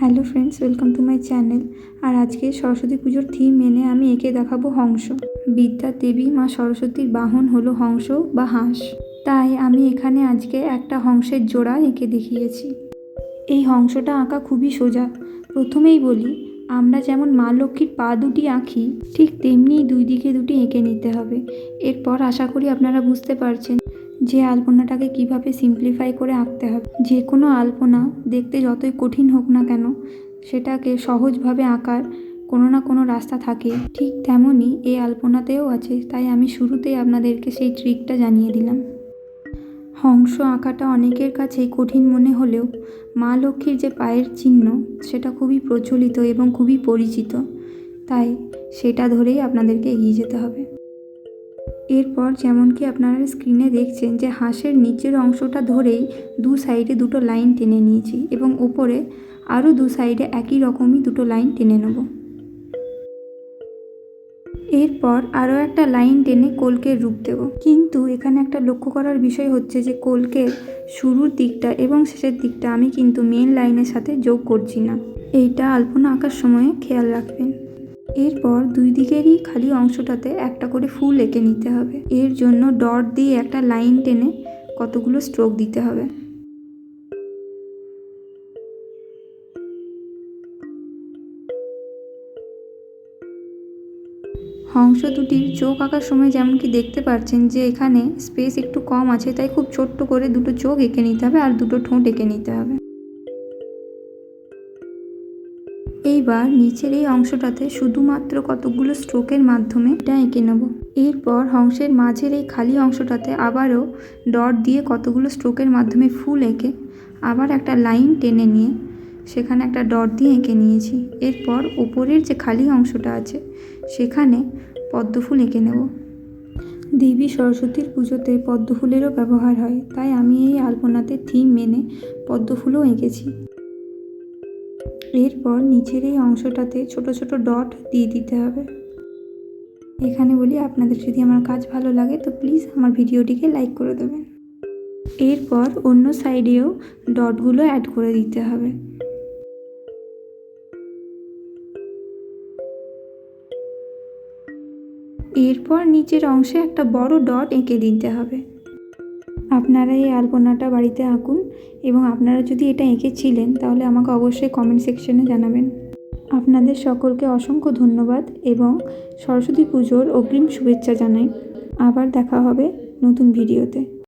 Hello friends, welcome to my channel. আর আজকে সরস্বতী পুজোর থিম মেনে আমি এঁকে দেখাবো হংস। বিদ্যার দেবী মা সরস্বতীর বাহন হলো হংস বা হাঁস, তাই আমি এখানে আজকে একটা হংসের জোড়া এঁকে দেখিয়েছি। এই হংসটা আঁকা খুবই সোজা। প্রথমেই বলি, আমরা যেমন মা লক্ষ্মীর পা দুটি আঁকি, ঠিক তেমনি দুই দিকে দুটি এঁকে নিতে হবে। এরপর আশা করি আপনারা বুঝতে পারছেন যে আলপনাটাকে কিভাবে সিম্পলিফাই করে আঁকতে হবে। যে কোনো আলপনা দেখতে যতই কঠিন হোক না কেন, সেটাকে সহজভাবে আঁকার কোনো না কোনো রাস্তা থাকে। ঠিক তেমনই এই আলপনাতেও আছে, তাই আমি শুরুতেই আপনাদেরকে সেই ট্রিকটা জানিয়ে দিলাম। হংস আঁকাটা অনেকের কাছেই কঠিন মনে হলেও মা লক্ষ্মীর যে পায়ের চিহ্ন, সেটা খুবই প্রচলিত এবং খুবই পরিচিত, তাই সেটা ধরেই আপনাদেরকে এগিয়ে যেতে হবে। এরপর যেমন কি আপনারা স্ক্রিনে দেখছেন যে হাঁসের নিচের অংশটা ধরেই দু সাইডে দুটো লাইন টেনে নিয়েছি এবং ওপরে আরও দু সাইডে একই রকমই দুটো লাইন টেনে নেব। এরপর আরও একটা লাইন টেনে কলকের রূপ দেব। কিন্তু এখানে একটা লক্ষ্য করার বিষয় হচ্ছে যে কলকের শুরুর দিকটা এবং শেষের দিকটা আমি কিন্তু মেন লাইনের সাথে যোগ করছি না। এইটা আলপনা আঁকার সময় খেয়াল রাখবেন। এরপর দুই দিকেরই খালি অংশটাতে একটা করে ফুল এঁকে নিতে হবে। এর জন্য ডট দিয়ে একটা লাইন টেনে কতগুলো স্ট্রোক দিতে হবে। হংস দুটির চোখ আঁকার সময় যেমন কি দেখতে পাচ্ছেন যে এখানে স্পেস একটু কম আছে, তাই খুব ছোট্ট করে দুটো চোখ এঁকে নিতে হবে আর দুটো ঠোঁট এঁকে নিতে হবে। এইবার নিচের এই অংশটাতে শুধুমাত্র কতগুলো স্ট্রোকের মাধ্যমে এটা এঁকে নেব। এরপর হংসের মাঝের এই খালি অংশটাতে আবারও ডট দিয়ে কতগুলো স্ট্রোকের মাধ্যমে ফুল এঁকে আবার একটা লাইন টেনে নিয়ে সেখানে একটা ডট দিয়ে এঁকে নিয়েছি। এরপর ওপরের যে খালি অংশটা আছে সেখানে পদ্মফুল এঁকে নেব। দেবী সরস্বতীর পুজোতে পদ্মফুলেরও ব্যবহার হয়, তাই আমি এই আলপনাতে থিম মেনে পদ্মফুলও এঁকেছি। এরপর নিচের এই অংশটাতে ছোট ছোট ডট দিয়ে দিতে হবে। এখানে বলি, আপনাদের যদি আমার কাজ ভালো লাগে তো প্লিজ আমার ভিডিওটিকে লাইক করে দেবেন। এরপর অন্য সাইডেও ডটগুলো অ্যাড করে দিতে হবে। এরপর নিচের অংশে একটা বড় ডট এঁকে দিতে হবে। আপনারা এই আলপনাটা বাড়িতে আঁকুন এবং আপনারা যদি এটা এঁকেছিলেন তাহলে আমাকে অবশ্যই কমেন্ট সেকশনে জানাবেন। আপনাদের সকলকে অসংখ্য ধন্যবাদ এবং সরস্বতী পুজোর অগ্রিম শুভেচ্ছা জানাই। আবার দেখা হবে নতুন ভিডিওতে।